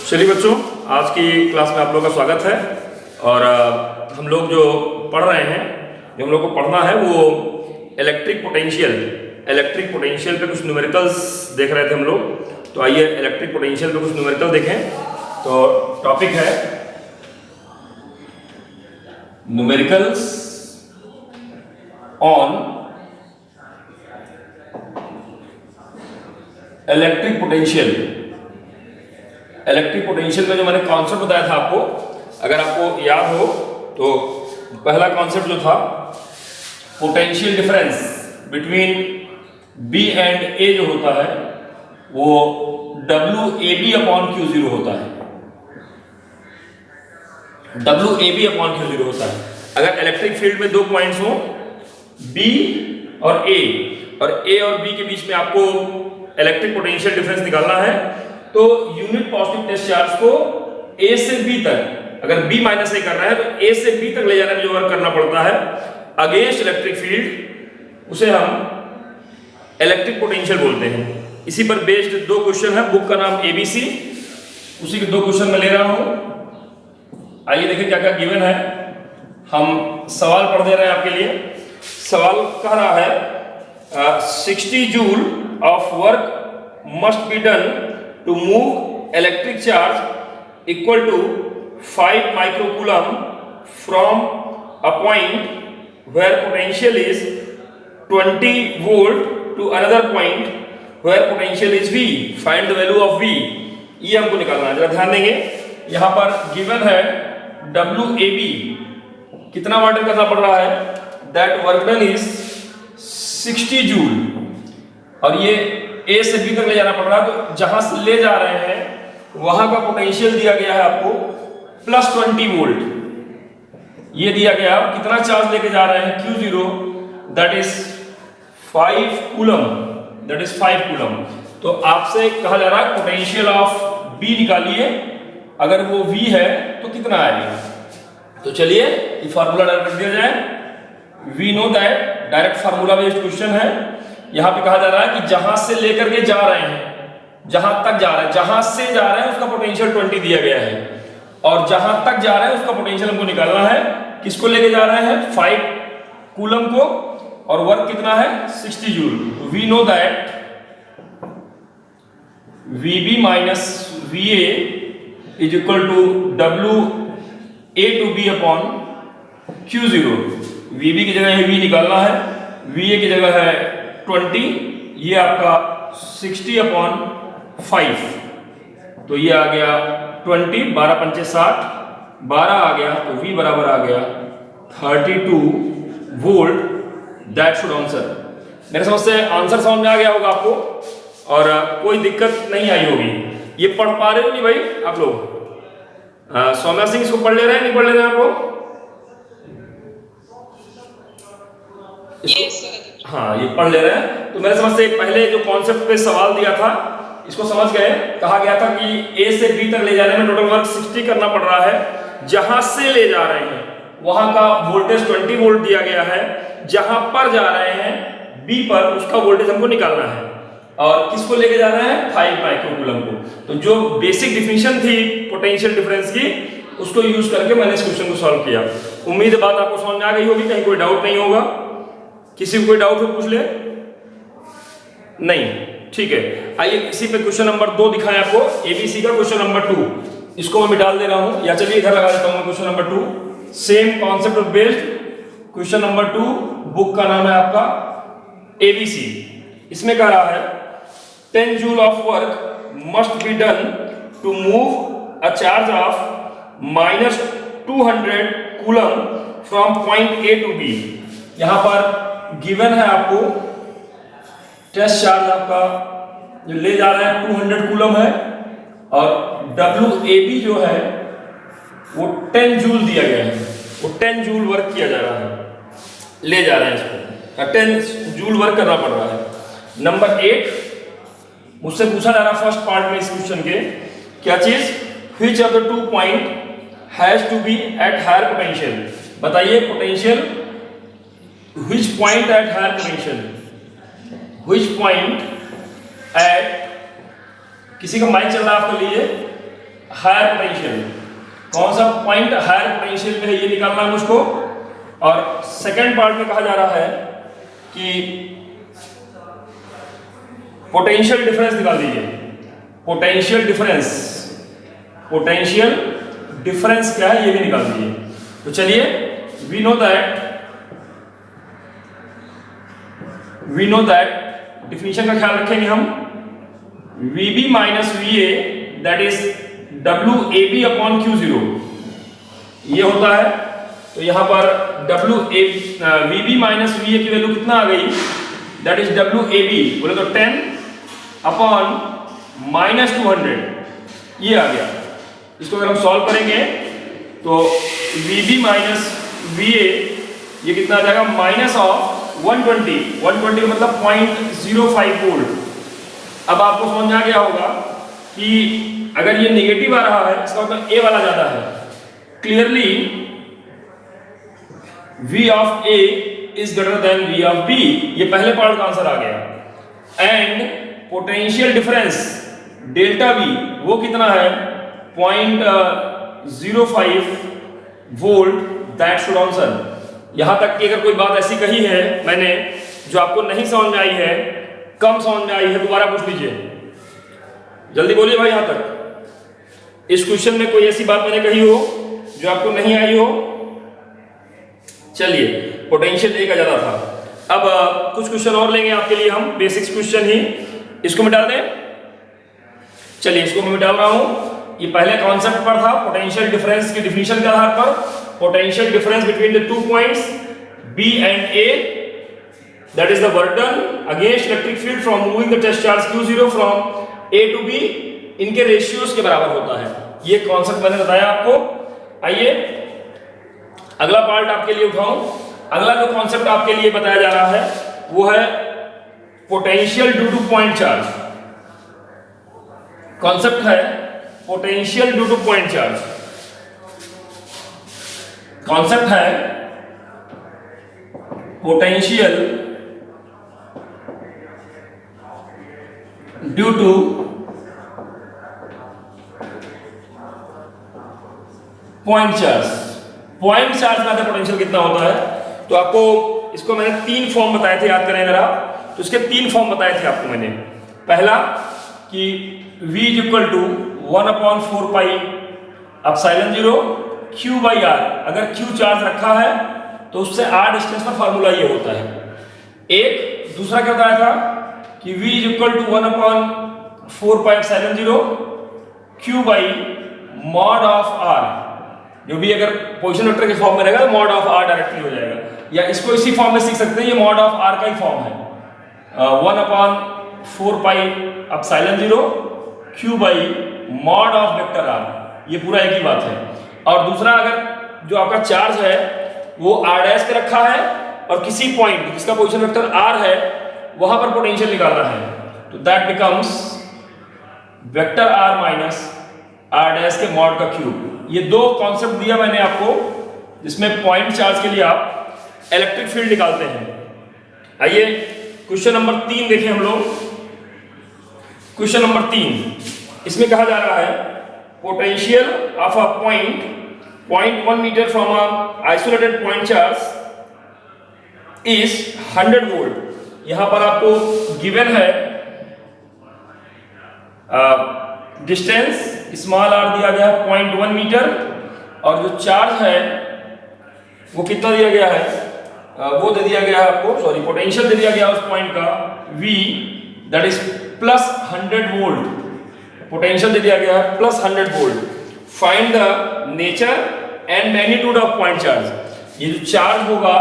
चलिए बच्चों, आज की क्लास में आप लोगों का स्वागत है। और हम लोग जो पढ़ रहे हैं, जो हम लोग को पढ़ना है वो इलेक्ट्रिक पोटेंशियल पे कुछ न्यूमेरिकल्स देख रहे थे हम लोग। तो आइए इलेक्ट्रिक पोटेंशियल पे कुछ न्यूमेरिकल देखें। तो टॉपिक है न्यूमेरिकल्स ऑन इलेक्ट्रिक पोटेंशियल में जो मैंने कॉन्सेप्ट बताया था आपको, अगर आपको याद हो तो पहला कॉन्सेप्ट जो था, potential difference between B and A जो होता है वो WAB/Q0 होता है। WAB/Q0 होता है। अगर इलेक्ट्रिक फील्ड में दो पॉइंट्स हो B और A, और A और B के बीच में आपको इलेक्ट्रिक पोटेंशियल डिफरेंस निकालना है, तो यूनिट पॉजिटिव टेस्ट चार्ज को A से B तक, अगर B माइनस A कर रहा है तो A से B तक ले जाने में जो वर्क करना पड़ता है अगेंस्ट इलेक्ट्रिक फील्ड, उसे हम इलेक्ट्रिक पोटेंशियल बोलते हैं। इसी पर बेस्ड दो क्वेश्चन है, बुक का नाम ABC, उसी के दो क्वेश्चन मैं ले रहा हूं। आइए देखें क्या क्या गिवन है। हम सवाल पढ़ दे रहे हैं आपके लिए। सवाल कह रहा है 60 joule of work must be done to move electric charge equal to 5 microcoulomb from a point where potential is 20 volt to another point where potential is V। Find the value of V। ये हमको निकालना है। जरा ध्यान देंगे, यहां पर given है WAB कितना वाट करना पड़ रहा है, that work done is 60 joule, और ये A से B तक ले जाना पड़ रहा है। तो जहां से ले जा रहे हैं वहां का पोटेंशियल दिया गया है आपको +20 वोल्ट। ये दिया गया, कितना चार्ज लेके जा रहे हैं Q0, दैट इज 5 कूलम। तो आपसे कहा जा रहा है पोटेंशियल ऑफ B निकालिए, अगर वो V है तो कितना आएगा। तो चलिए ये फार्मूला डायरेक्ट कर दिया जाए। We know that, direct formula based question है। यहां पे कहा जा रहा है कि जहां से लेकर के जा रहे हैं, जहां तक जा रहे हैं, जहां से जा रहे हैं उसका पोटेंशियल 20 दिया गया है, और जहां तक जा रहे हैं उसका पोटेंशियल हमको निकालना है। किसको लेके जा रहे हैं, 5 कूलम को, और वर्क कितना है 60 joule. We know that VB minus VA is equal to WA/B/Q0। VB की जगह V निकालना है, VA की जगह है 20, ये आपका 60/5, तो ये आ गया 20, 12 पंचे 60, 12 आ गया, तो V बराबर आ गया 32 वोल्ट। That should answer. मेरे समझ से आंसर समझ में आ गया होगा आपको, और कोई दिक्कत नहीं आई होगी। ये पढ़ पा रहे हो नहीं भाई आप लोग? सौम्या सिंह इसको पढ़ ले रहे हैं, नहीं पढ़ ले रहे हैं आप लोग? हाँ, ये पढ़ ले रहे हैं। तो मेरे समझ से पहले जो कॉन्सेप्ट पे सवाल दिया था इसको समझ गए। कहा गया था कि A से B तक ले जाने में टोटल वर्क 60 करना पड़ रहा है। जहां से ले जा रहे हैं वहां का वोल्टेज 20 वोल्ट दिया गया है, जहां पर जा रहे हैं B पर उसका वोल्टेज हमको निकालना है, और किसको लेके जा रहे हैं 5 माइक्रोकूलम को। तो जो बेसिक डिफिनेशन थी पोटेंशियल डिफरेंस की, उसको यूज करके मैंने इस क्वेश्चन को सॉल्व किया। उम्मीद है बात आपको समझ में आ गई होगी, कहीं कोई डाउट नहीं होगा। किसी को कोई डाउट हो पूछ ले? नहीं, ठीक है। आइए इसी पे क्वेश्चन नंबर 2 दिखाएं आपको, ABC का क्वेश्चन नंबर 2। इसको मैं मिटा दे रहा हूं, या चलिए इधर लगा देता हूं question number 2। Same concept based question number 2, book का नाम है आपका ABC। इसमें कह रहा है 10 joule of work must be done to move a charge of -200 coulomb from point A to B। यहां पर गिवन है आपको टेस्ट चार्ज आपका जो ले जा रहा है 200 कूलम है, और WAB जो है वो 10 जूल दिया गया है। वो 10 जूल वर्क किया जा रहा है, ले जा रहे हैं इसको, 10 जूल वर्क करना पड़ रहा है। नंबर 8 मुझसे पूछा जा रहा है फर्स्ट पार्ट में इस क्वेश्चन के, क्या चीज, which of the 2 point has to be at higher potential. बताइए potential, which point at higher potential, which point at, किसी का माइक चल रहा है आपको, लीजिए हायर पोटेंशियल, कौन सा पॉइंट हायर पोटेंशियल में है ये निकालना है मुझको। और सेकंड पार्ट में कहा जा रहा है कि पोटेंशियल डिफरेंस निकाल दीजिए। पोटेंशियल डिफरेंस, पोटेंशियल डिफरेंस क्या है ये भी निकाल दीजिए। तो चलिए, वी नो दैट डिफिनीशन का ख्याल रखेंगे हम। VB minus VA that is WAB upon Q0 ये होता है। तो यहां पर VB माइनस VA की वैल्यू कितना आ गई, दैट इज WAB बोले तो 10 अपॉन माइनस 200 ये आ गया। इसको अगर हम सॉल्व करेंगे तो VB माइनस VA ये कितना आ जाएगा, माइनस ऑफ 120 का मतलब 0.05 वोल्ट। अब आपको समझ आ गया होगा कि अगर ये नेगेटिव आ रहा है इसका मतलब A वाला ज्यादा है। Clearly V of A is greater than V of B, ये पहले पार्ट का आंसर आ गया। And potential difference delta V वो कितना है, 0.05 वोल्ट, दैट शुड आंसर। यहां तक कि अगर कोई बात ऐसी कही है मैंने जो आपको नहीं समझ में आई है, कम समझ में आई है, दोबारा पूछ लीजिए, जल्दी बोलिए भाई। यहां तक इस क्वेश्चन में कोई ऐसी बात मैंने कही हो जो आपको नहीं आई हो। चलिए, पोटेंशियल ए का ज्यादा था। अब कुछ क्वेश्चन और लेंगे आपके लिए हम, बेसिक्स क्वेश्चन ही। इसको मिटा दें, चलिए इसको मैं मिटा रहा हूं। ये पहले कॉन्सेप्ट पर था, पोटेंशियल डिफरेंस की डिफिनीशन के आधार पर। Potential difference between the 2 points B and A, that is the work done against electric field from moving the test charge Q0 from A to B, इनके रेशियोज के बराबर होता है। ये कॉन्सेप्ट मैंने बताया आपको। आइए अगला पार्ट आपके लिए उठाऊं। अगला जो कॉन्सेप्ट आपके लिए बताया जा रहा है वो है potential due to point charge. Concept है potential due to point charge. Concept है potential due to point charge. Point charge का पोटेंशियल कितना होता है, तो आपको इसको मैंने 3 फॉर्म बताए थे, याद करें अगर आप, तो इसके 3 फॉर्म बताए थे आपको मैंने। पहला कि V is equal to 1/4 pi epsilon 0 Q by R। अगर Q चार्ज रखा है तो उससे R डिस्टेंस का फार्मूला ये होता है। एक दूसरा क्या बताया था कि V is equal to 1/4 pi epsilon 0 Q by mod of R। जो भी अगर पोजीशन वेक्टर के फॉर्म में रहेगा तो मॉड ऑफ R डायरेक्टली हो जाएगा, या इसको इसी फॉर्म में सीख सकते हैं, ये मॉड ऑफ R का ही फॉर्म है। 1/4 pi epsilon 0 Q by mod of vector R, ये पूरा एक ही बात है। और दूसरा अगर जो आपका चार्ज है वो R' पे रखा है और किसी पॉइंट जिसका पोजीशन वेक्टर R है वहां पर पोटेंशियल निकालना है, तो that becomes vector R minus R' के मॉड का क्यूब। ये 2 कॉन्सेप्ट दिया मैंने आपको जिसमें पॉइंट चार्ज के लिए आप इलेक्ट्रिक फील्ड निकालते हैं। आइए क्वेश्चन नंबर 3 देखें हम लोग। क्वेश्चन नंबर 3, इसमें कहा जा रहा है potential of a point 0.1 metre from a isolated point charge is 100 volt. यहां पर आपको गिवन है डिस्टेंस स्मॉल r दिया गया है 0.1 मीटर, और जो चार्ज है वो कितना दिया गया है, वो दे दिया गया है आपको, सॉरी पोटेंशियल दे दिया गया उस पॉइंट का V that is plus 100 volt. Potential दे दिया गया है plus 100 volt. Find the nature and magnitude of point charge. ये जो चार्ज होगा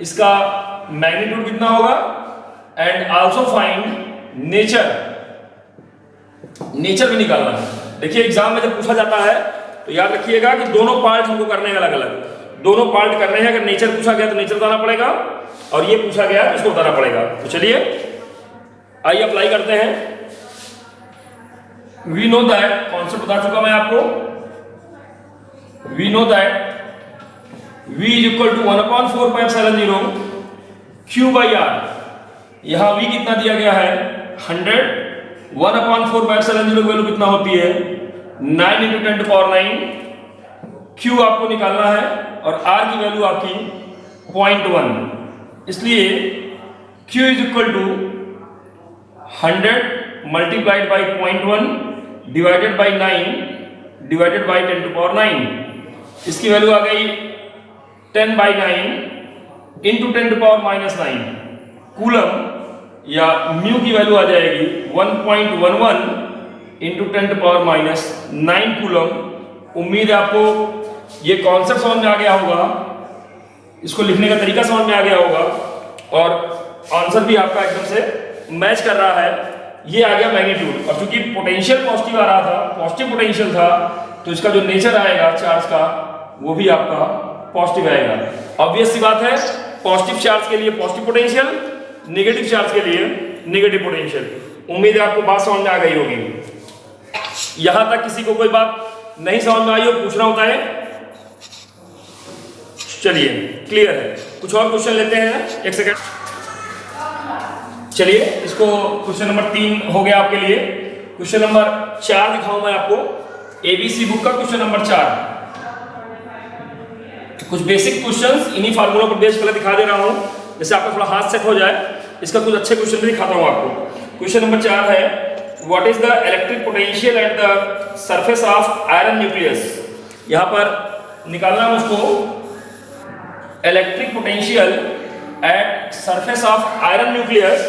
इसका मैग्नीट्यूड कितना होगा, and also find nature. Nature भी निकालना है। देखिए एग्जाम में जब पूछा जाता है तो याद रखिएगा कि दोनों पार्ट हमको करने हैं अलग अलग, दोनों पार्ट करने हैं। अगर नेचर पूछा गया तो नेचर बताना पड़ेगा, और ये पूछा गया तो इसको बताना पड़ेगा। तो चलिए आइए अप्लाई करते हैं। वी नो दैट, कॉन्सेप्ट बता चुका मैं आपको। We know that V is equal to 1/4 pi epsilon 0 Q by R। यहां V कितना दिया गया है 100, 1/4 पाई एप्सिलॉन 0 की वैल्यू कितना होती है 9 इंटू 10 टू पावर 9, Q आपको निकालना है और R की वैल्यू आपकी 0.1, इसलिए Q is equal to 100 multiplied by 0.1 divided by 9 divided by 10 to power 9, इसकी वैल्यू आ गई 10 by 9 into 10 to power -9 coulomb, या म्यू की वैल्यू आ जाएगी 1.11 इंटू 10 टू पावर -9 कूलम। उम्मीद है आपको ये कॉन्सेप्ट समझ में आ गया होगा, इसको लिखने का तरीका समझ में आ गया होगा और आंसर भी आपका एकदम से मैच कर रहा है। ये आ गया मैग्नीट्यूड, और चूंकि पोटेंशियल पॉजिटिव आ रहा था, पॉजिटिव पोटेंशियल था, तो इसका जो नेचर आएगा चार्ज का वो भी आपका पॉजिटिव आएगा। ऑब्वियस सी बात है, पॉजिटिव चार्ज के लिए पॉजिटिव पोटेंशियल, नेगेटिव चार्ज के लिए नेगेटिव पोटेंशियल। उम्मीद है आपको बात समझ में आ गई होगी। यहां तक किसी को कोई बात नहीं समझ में आई हो, पूछना होता है? चलिए क्लियर है। कुछ और क्वेश्चन लेते हैं, एक सेकंड। चलिए, इसको क्वेश्चन नंबर 3 हो गया आपके लिए। क्वेश्चन नंबर 4 दिखाऊं मैं आपको, एबीसी बुक का क्वेश्चन नंबर 4। कुछ बेसिक क्वेश्चंस इन्हीं फार्मूला पर बेस पहले दिखा दे रहा हूं, जैसे आपका थोड़ा हाथ सेट हो जाए। इसका कुछ अच्छे क्वेश्चन भी दिखाता हूं आपको। क्वेश्चन नंबर 4 है, what is the electric potential at the surface of iron nucleus. यहां पर निकालना मुझको electric potential at surface of iron nucleus.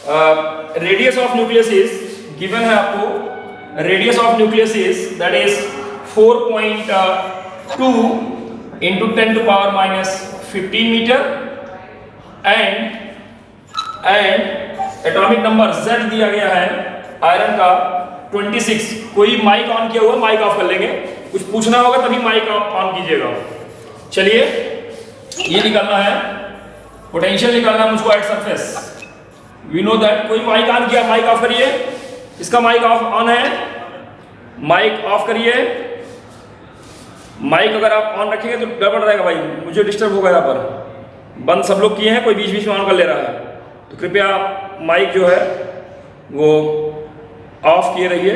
Radius of nucleus is given है आपको, radius of nucleus is that is 4.2 into 10 to power -15 metre and atomic number Z दिया गया है iron का 26। कोई माइक ऑन किया हुआ, माइक ऑफ कर लेंगे, कुछ पूछना होगा तभी माइक ऑन कीजिएगा। चलिए, ये निकालना है पोटेंशियल, निकालना है मुझको at surface. We know that, कोई माइक ऑन किया, माइक ऑफ करिए। इसका माइक ऑफ ऑन है, माइक ऑफ करिए। माइक अगर आप ऑन रखेंगे तो गड़बड़ रहेगा भाई, मुझे डिस्टर्ब होगा। यहाँ पर बंद सब लोग किए हैं, कोई बीच बीच में ऑन कर ले रहा है, तो कृपया माइक जो है वो ऑफ किए रहिए,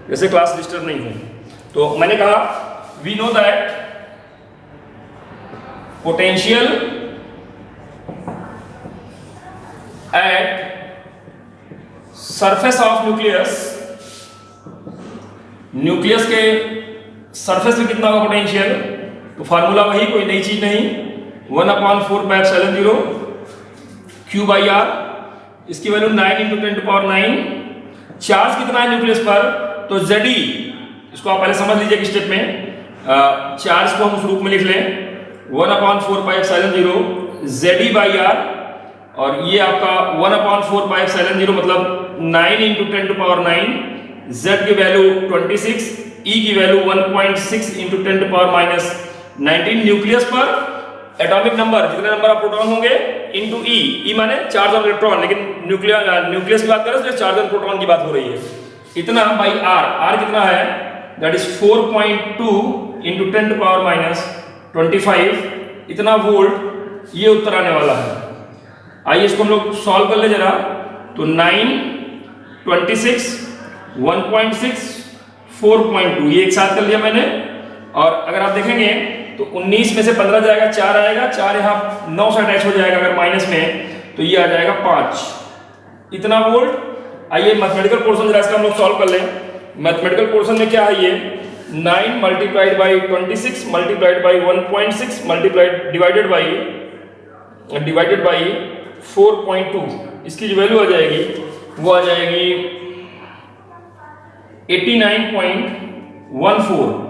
जैसे क्लास डिस्टर्ब नहीं हो। तो मैंने कहा we know that potential at surface of nucleus, nucleus के सरफेस में कितना होगा पोटेंशियल, तो फार्मूला वही, कोई नई चीज नहीं, 1/4πε0 Q बाई R। इसकी value 9 into 10 to power 9। Charge कितना है न्यूक्लियस पर, तो Zd, इसको आप पहले समझ लीजिए कि स्टेप में चार्ज को हम उस रूप में लिख लें 1/4πε0 Zd बाई R, और ये आपका 1/4πε0 मतलब 9 इंटू 10 टू पावर 9, Z की वैल्यू 26, E की value 1.6 into 10 to power -19। Nucleus पर एटॉमिक नंबर, जितने नंबर ऑफ प्रोटॉन होंगे इंटू ई माने चार्ज ऑफ इलेक्ट्रॉन, लेकिन न्यूक्लियस की बात करें तो चार्ज ऑफ प्रोटॉन की बात हो रही है। इतना बाई R कितना है, that is 4.2 into 10 to power -25, इतना वोल्ट ये उत्तर आने वाला है। आइए इसको हम लोग सॉल्व कर ले जरा। तो 9, 26, 1.6, 4.2 ये एक साथ कर लिया मैंने, और अगर आप देखेंगे तो 19 में से 15 जाएगा, 4 आएगा, 4 यहाँ 9 से अटैच हो जाएगा अगर माइनस में, तो ये आ जाएगा 5, इतना वोल्ट। आइए मैथमेटिकल पोर्शन जरा इसका हम लोग सॉल्व कर लें। मैथमेटिकल पोर्शन में क्या है, ये 9 multiplied by 26 multiplied by 1.6 multiplied divided by 4.2, इसकी जो वैल्यू आ जाएगी वो आ जाएगी 89.14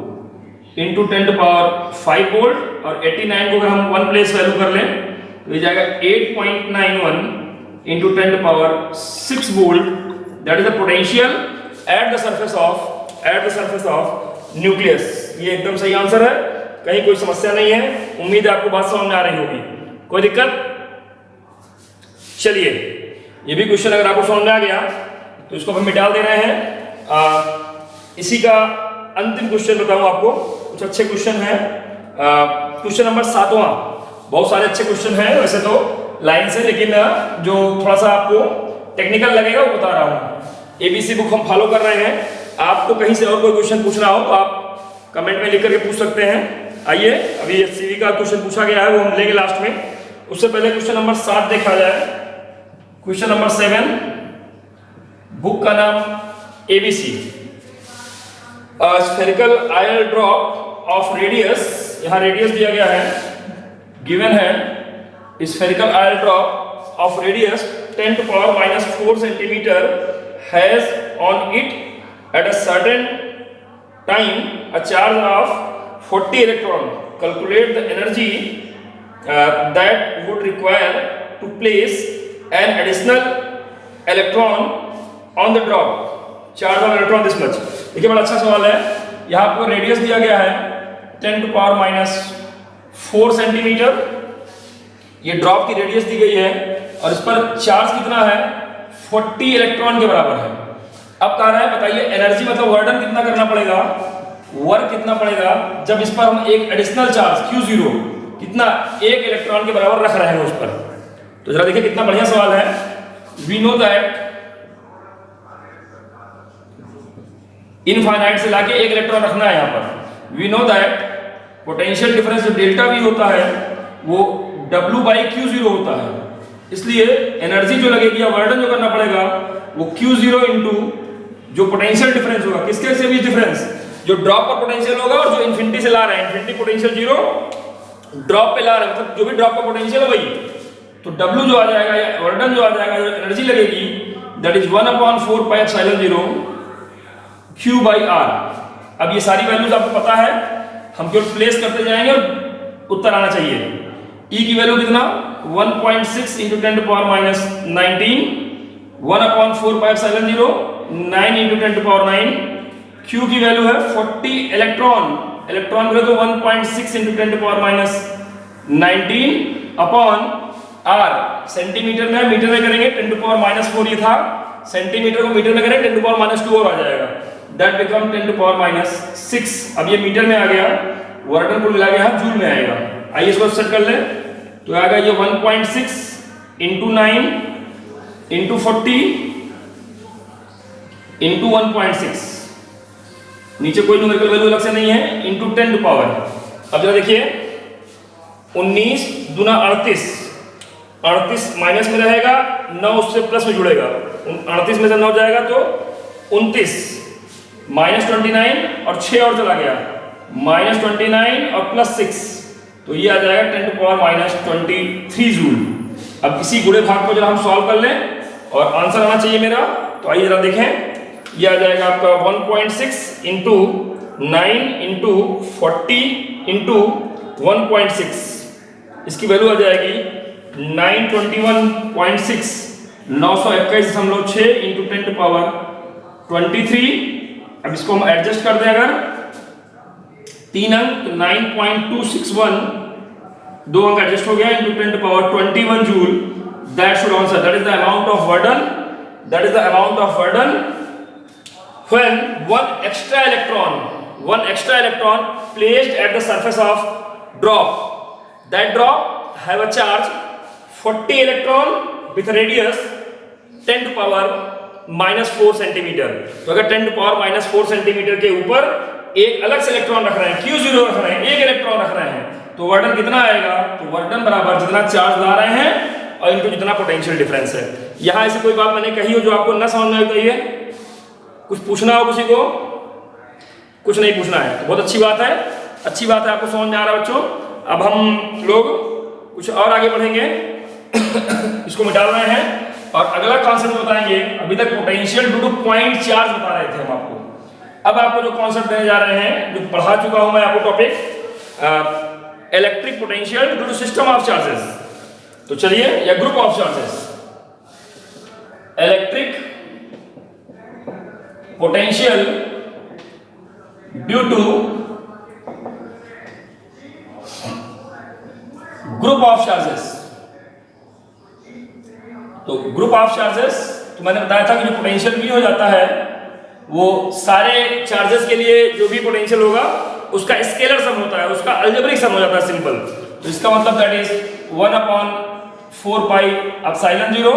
इंटू 10 टू पावर 5 वोल्ट, और 89 को अगर हम 1 प्लेस वैल्यू कर लें तो ये जाएगा 8.91 into 10 to power 6 volt. That is the potential at the surface of nucleus. ये एकदम सही आंसर है, कहीं कोई समस्या नहीं है। उम्मीद है आपको बात समझ में आ रही होगी, कोई दिक्कत? चलिए, ये भी क्वेश्चन अगर आपको समझ में आ गया तो इसको हम मिटा दे रहे हैं। इसी का अंतिम क्वेश्चन बताऊं आपको, कुछ अच्छे क्वेश्चन हैं। क्वेश्चन नंबर 7वां, बहुत सारे अच्छे क्वेश्चन हैं वैसे तो लाइन से, लेकिन जो थोड़ा सा आपको टेक्निकल लगेगा वो बता रहा हूं। एबीसी बुक हम फॉलो कर रहे हैं, आपको कहीं से और कोई क्वेश्चन पूछना हो तो आप कमेंट में लिख करके पूछ सकते हैं। आइए अभी एचसीवी का क्वेश्चन पूछा गया है, वो हम लेंगे लास्ट में। उससे पहले क्वेश्चन नंबर 7 देखा जाए। क्वेश्चन नंबर 7, बुक का नाम ABC. Spherical oil drop of radius, यहाँ रेडियस दिया गया है, गिवन है spherical oil drop of radius 10 to power minus 4 centimeter has on it at a certain time a charge of 40 electron. Calculate the energy that would require to place an additional electron on the drop. Charge on electron this much. देखिए बड़ा अच्छा सवाल है। यहाँ आपको radius दिया गया है 10 to power minus 4 सेंटीमीटर, ये ड्रॉप की रेडियस दी गई है और इस पर चार्ज कितना है, 40 इलेक्ट्रॉन के बराबर है। अब कह रहा है बताइए एनर्जी मतलब वर्डन कितना करना पड़ेगा, वर्क कितना पड़ेगा जब इस पर हम एक एडिशनल चार्ज Q0 कितना 1 इलेक्ट्रॉन के बराबर रख रहे हैं उस पर। तो जरा देखिए कितना बढ़िया सवाल है। वी नो दैट इनफाइनाइट से लाके 1 इलेक्ट्रॉन रखना है यहाँ पर। We know that potential difference जो डेल्टा V होता है वो W/Q0 होता है, इसलिए एनर्जी जो लगेगी या वर्डन जो करना पड़ेगा वो Q0 इंटू जो पोटेंशियल डिफरेंस होगा, किसके से बीच डिफरेंस, जो ड्रॉप पर पोटेंशियल होगा और जो इन्फिनिटी से ला रहे हैं, इन्फिनिटी पोटेंशियल 0 ड्रॉप पे ला रहे हैं, मतलब जो भी ड्रॉप का पोटेंशियल है वही, तो W जो आ जाएगा या वर्डन जो आ जाएगा, जो एनर्जी लगेगी that is 1/4 pi epsilon 0 Q/R। अब ये सारी वैल्यूज आपको पता है, हम केवल प्लेस करते जाएंगे और उत्तर आना चाहिए। E की वैल्यू कितना 1.6 × 10 to power minus 19, 1/4 pi epsilon 0 9 × 10 to power 9। Q की वैल्यू है 40 इलेक्ट्रॉन, इलेक्ट्रॉन बोले तो 1.6 × 10 to power minus 19 upon R, centimetre में मीटर में करेंगे 10 to power minus 4 ये था, सेंटीमीटर को मीटर में करें 10 to power minus 2 और आ जाएगा, that become 10 to power minus 6। अब ये मीटर में आ गया, वर्डन को मिला गया जूल में आएगा। आइए इसको सेट कर ले, तो आएगा ये 1.6 × 9 × 40 × 1.6, नीचे कोई न्यूमेरिकल वैल्यू अलग से नहीं है, इंटू 10 to power। अब जरा देखिए 19 दूना 38, 38 माइनस में रहेगा, 9 उससे प्लस में जुड़ेगा, 38 में से 9 जाएगा तो 29, माइनस 29 और 6 और चला गया, माइनस 29 और प्लस 6, तो ये आ जाएगा 10 to power minus 23 जूल। अब इसी गुणे भाग को जरा हम सॉल्व कर लें और आंसर आना चाहिए मेरा, तो आइए जरा देखें, ये आ जाएगा आपका 1.6 × 9 × 40 × 1.6, इसकी वैल्यू आ जाएगी 921.6, 921.6 × 10 to power 23। अब इसको हम एडजस्ट कर दें, अगर 3 अंक 9.261, 2 अंक एडजस्ट हो गया, into 10 to power 21 joule, that should answer, that is the amount of वर्डन, that is the amount of वर्डन when one extra electron placed at the surface of drop, that drop have a charge 40 electron with a radius 10 to power minus 4 centimetre. तो अगर 10 to power minus 4 centimetre के ऊपर एक अलग से electron रख रहे हैं, Q0 रख रहे हैं, एक इलेक्ट्रॉन रख रहे हैं, तो वर्डन कितना आएगा, तो वर्डन बराबर जितना चार्ज ला रहे हैं और इनको जितना पोटेंशियल डिफरेंस है। यहां ऐसी कोई बात मैंने कही हो जो आपको न समझ में आई है, कुछ पूछना हो किसी को, कुछ नहीं पूछना है, तो बहुत अच्छी बात है, अच्छी बात है, आपको समझ में आ रहा है बच्चों। अब हम लोग कुछ और आगे बढ़ेंगे, इसको मिटा रहे हैं और अगला कॉन्सेप्ट बताएंगे। अभी तक potential due to point charge बता रहे थे हम आपको, अब आपको जो कॉन्सेप्ट देने जा रहे हैं, जो पढ़ा चुका हूं मैं आपको topic, electric potential due to system of charges. तो चलिए, या group of charges, electric potential due to group of charges. तो ग्रुप ऑफ चार्जेस, तो मैंने बताया था कि जो पोटेंशियल भी हो जाता है वो सारे चार्जेस के लिए जो भी पोटेंशियल होगा उसका स्केलर सम होता है, उसका अलजेब्रिक सम हो जाता है सिंपल। तो इसका मतलब that is 1/4 pi epsilon 0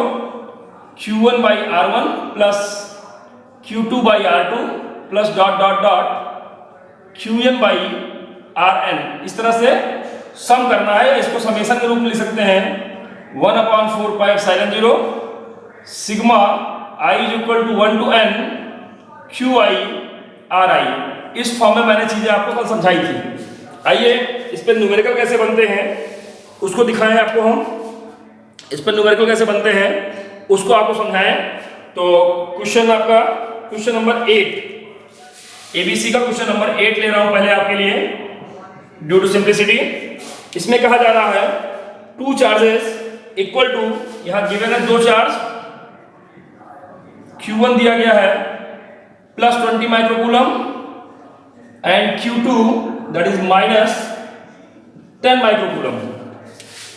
Q1/R1 plus Q2/R2 plus dot dot dot QN by RN, इस तरह से सम करना है। इसको समेशन के रूप में लिख सकते हैं 1/4 pi epsilon 0 sigma I is equal to 1 to n QI RI। इस फॉर्म में मैंने चीजें आपको कल समझाई थी। आइए इस पर न्यूमेरिकल कैसे बनते हैं उसको दिखाएं आपको हम। इस पर न्यूमेरिकल कैसे बनते हैं उसको आपको समझाएं। तो क्वेश्चन आपका क्वेश्चन नंबर 8 ABC का क्वेश्चन नंबर 8 ले रहा हूं पहले आपके लिए ड्यू टू सिंप्लिसिटी। इसमें कहा जा रहा है टू चार्जेस इक्वल टू, यहां गिवन है दो चार्ज, Q1 दिया गया है plus 20 microcoulomb and Q2 that is minus 10 microcoulomb.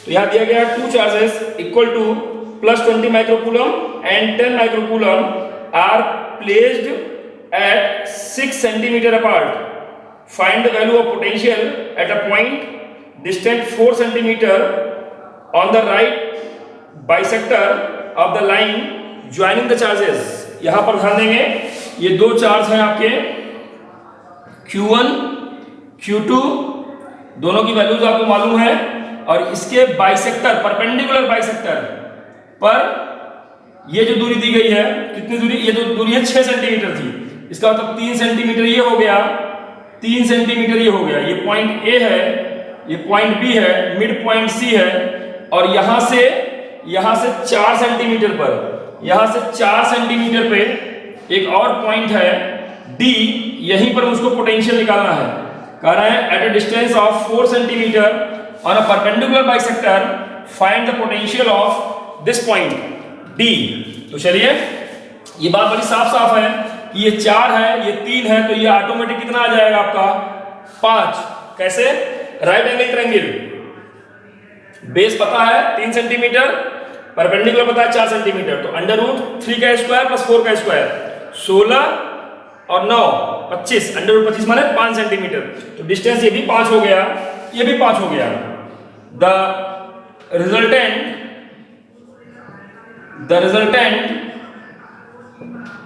तो यहां दिया गया है two charges equal to plus 20 microcoulomb and 10 microcoulomb are placed at 6 centimeter apart. Find the value of potential at a point distant 4 centimeter on the right bisector of the line joining the charges. यहां पर ध्यान देंगे ये दो charge हैं आपके Q1 Q2, दोनों की वैल्यूज आपको मालूम है, और इसके बाइसेक्टर परपेंडिकुलर बाइसेक्टर पर ये जो दूरी दी गई है, कितनी दूरी, ये जो दूरी है 6 सेंटीमीटर थी, इसका मतलब 3 सेंटीमीटर ये हो गया, 3 सेंटीमीटर ये हो गया। ये पॉइंट A है, ये पॉइंट B है, मिड पॉइंट C है, और यहां से 4 सेंटीमीटर पर, यहां से 4 सेंटीमीटर पे एक और पॉइंट है D, यहीं पर मुझको पोटेंशियल निकालना है। कह रहा है eight a distance of 4 centimetre on a perpendicular bisector find the potential of this point D। तो चलिए ये बात बड़ी साफ साफ है कि ये 4 है, ये 3 है, तो ये ऑटोमेटिक कितना आ जाएगा आपका 5। कैसे? राइट एंगल ट्रायंगल, बेस पता है 3 सेंटीमीटर, परपेंडिकुलर पता है 4 सेंटीमीटर, तो अंडर रूट 3 का स्क्वायर प्लस 4 का स्क्वायर 16 और 9 25, अंडर रूट 25 माने 5 सेंटीमीटर। तो डिस्टेंस ये भी 5 हो गया, ये भी 5 हो गया। The resultant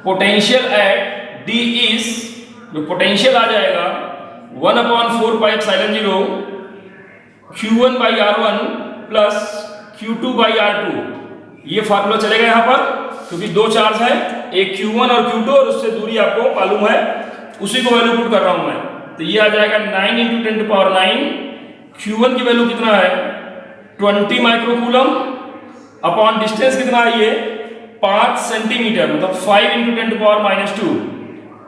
potential at D is, जो पोटेंशियल आ जाएगा 1/4 pi epsilon 0 Q1 by R1 plus Q2 by R2। ये फार्मूला चलेगा यहां पर, क्योंकि दो चार्ज है, एक Q1 और Q2, और उससे दूरी आपको मालूम है, उसी को वैल्यू पुट कर रहा हूं मैं। तो ये आ जाएगा 9 × 10⁹। Q1 की वैल्यू कितना है 20 माइक्रोकूलम अपॉन डिस्टेंस कितना है ये 5 सेंटीमीटर, मतलब 5 × 10⁻²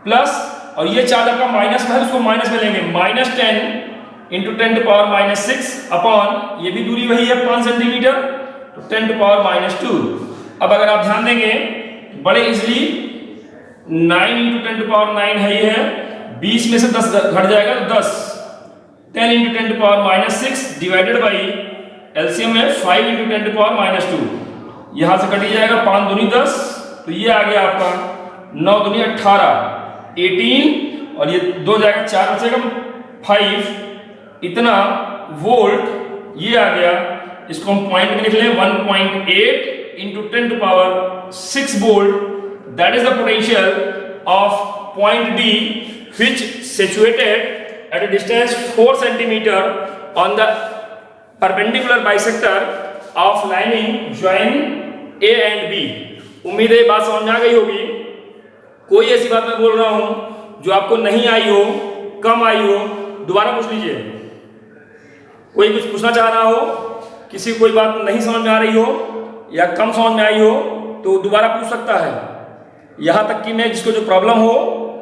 प्लस, और ये चार्ज आपका माइनस में है, उसको माइनस में लेंगे, -10 × 10⁻⁶ अपॉन, ये भी दूरी वही है 5 सेंटीमीटर, तो 10⁻²। अब अगर आप ध्यान देंगे बड़े इजली 9 × 10⁹ है, ये है, 20 में से 10 घट जाएगा तो 10, 10 × 10⁻⁶ डिवाइडेड बाई एलसीएम है 5 × 10⁻²। यहां से कट जाएगा 5 दूनी 10, तो ये आ गया आपका 9 दूनी 18, 18, और ये 2 जाएगा 4 बचेगा 5, इतना वोल्ट ये आ गया। इसको हम पॉइंट में लिख लें 1.8 × 10⁶ volt, that is the potential of point D which situated at a distance 4 centimeter on the perpendicular bisector of lining join A and B। उम्मीद है बात समझ में आ गई होगी। कोई ऐसी बात मैं बोल रहा हूं जो आपको नहीं आई हो, कम आई हो, दोबारा पूछ लीजिए। कोई कुछ पूछना चाह रहा हो, किसी कोई बात नहीं समझ में आ रही हो या कम समझ में आई हो, तो दोबारा पूछ सकता है। यहां तक कि मैं जिसको जो प्रॉब्लम हो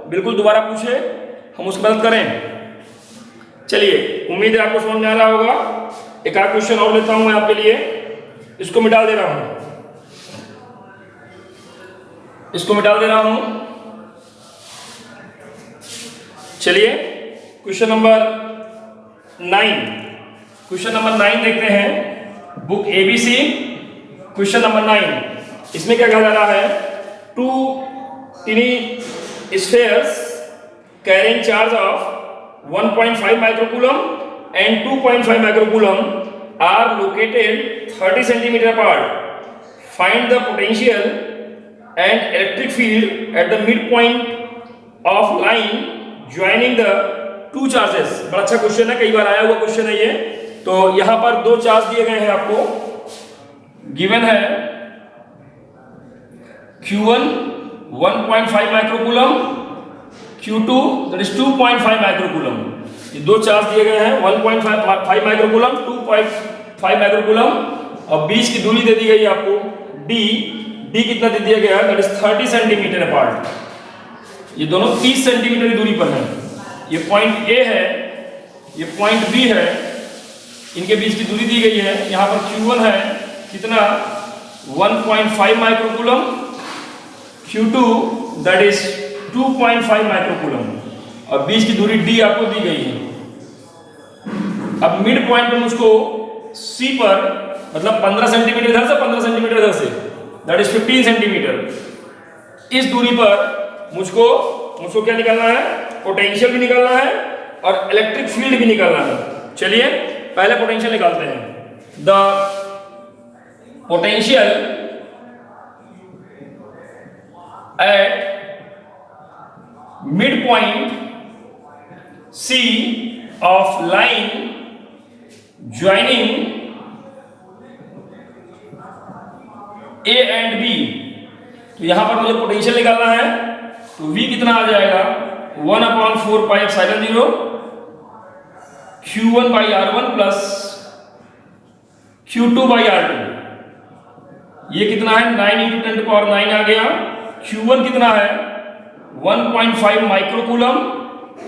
बिल्कुल दोबारा पूछे, हम उसकी मदद करें। चलिए, उम्मीद है आपको समझ में आ रहा होगा। एक आध क्वेश्चन और लेता हूं मैं आपके लिए, इसको मिटा दे रहा हूं, इसको मिटा दे रहा हूं। चलिए क्वेश्चन नंबर 9, क्वेश्चन नंबर 9 देखते हैं, बुक ABC क्वेश्चन नंबर 9। इसमें क्या कहा जा रहा है, 2 tiny spheres carrying charge of 1.5 microcoulomb and 2.5 microcoulomb are located 30 centimeter apart. Find the potential and electric field at the midpoint of line joining the two charges. बड़ा अच्छा question है, कई बार आया हुआ क्वेश्चन है ये। तो यहां पर दो चार्ज दिए गए हैं आपको, गिवन है Q1 1.5 microcoulomb, Q2 that is 2.5 microcoulomb. ये दो चार्ज दिए गए हैं 1.5 माइक्रोकूलम, 2.5 माइक्रोकूलम, और बीच की दूरी दे दी गई है आपको d कितना दे दिया गया है, दैट इज 30 सेंटीमीटर अपार्ट। ये दोनों 30 सेंटीमीटर की दूरी पर हैं। ये पॉइंट A है, ये पॉइंट B है, इनके बीच की दूरी दी गई है। यहां पर Q1 है कितना 1.5 microcoulomb, Q2 that is 2.5 microcoulomb, और बीच की दूरी d आपको दी गई है। अब मिड पॉइंट पर मुझको C पर, मतलब 15 सेंटीमीटर इधर से 15 सेंटीमीटर इधर से, दैट इज 15 सेंटीमीटर, इस दूरी पर मुझको क्या निकालना है, पोटेंशियल भी निकालना है और इलेक्ट्रिक फील्ड भी निकालना है। चलिए पहले पोटेंशियल निकालते हैं। The potential at mid point C of line joining A and B। तो यहां पर मुझे पोटेंशियल निकालना है, तो V कितना आ जाएगा 1/4 pi epsilon 0 Q1 by R1 plus Q2 by R2। ये कितना है 9 × 10⁹ आ गया। Q1 कितना है 1.5 माइक्रोकूलम,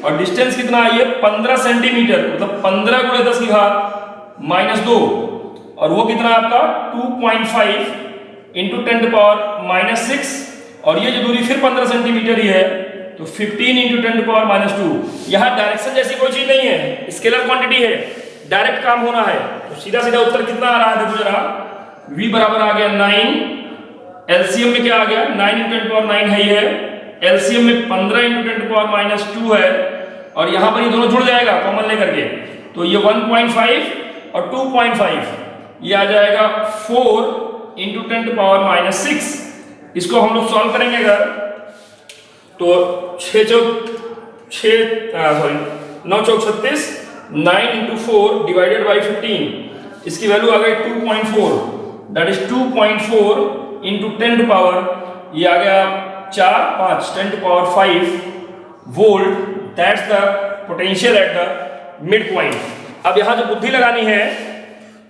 और डिस्टेंस कितना है ये 15 सेंटीमीटर, मतलब 15 × 10⁻², और वो कितना आपका 2.5 × 10⁻⁻6, और ये जो दूरी फिर 15 सेंटीमीटर ही है, तो 15 × 10⁻²। यहां डायरेक्शन जैसी कोई चीज नहीं है, स्केलर क्वांटिटी है, डायरेक्ट काम होना है। तो सीधा सीधा उत्तर कितना आ रहा है, देखो जरा, V बराबर आ गया 9, एलसीएम में क्या आ गया 9 × 10⁻9 है, ये एलसीएम में 15 × 10⁻²है, और यहां पर ये दोनों जुड़ जाएगा कॉमन लेकर के, तो ये 1.5 और 2.5, ये आ जाएगा 4 × 10⁻⁻6। इसको हम लोग सॉल्व करेंगे अगर, तो 9 चौक 36, 9 × 4 डिवाइडेड बाई 15, इसकी वैल्यू आ गई 2.4, दैट इज 2.4 × 10⁻, ये आ गया 4 5 10⁵ volt. That's the potential at the mid point. अब यहां जो बुद्धि लगानी है,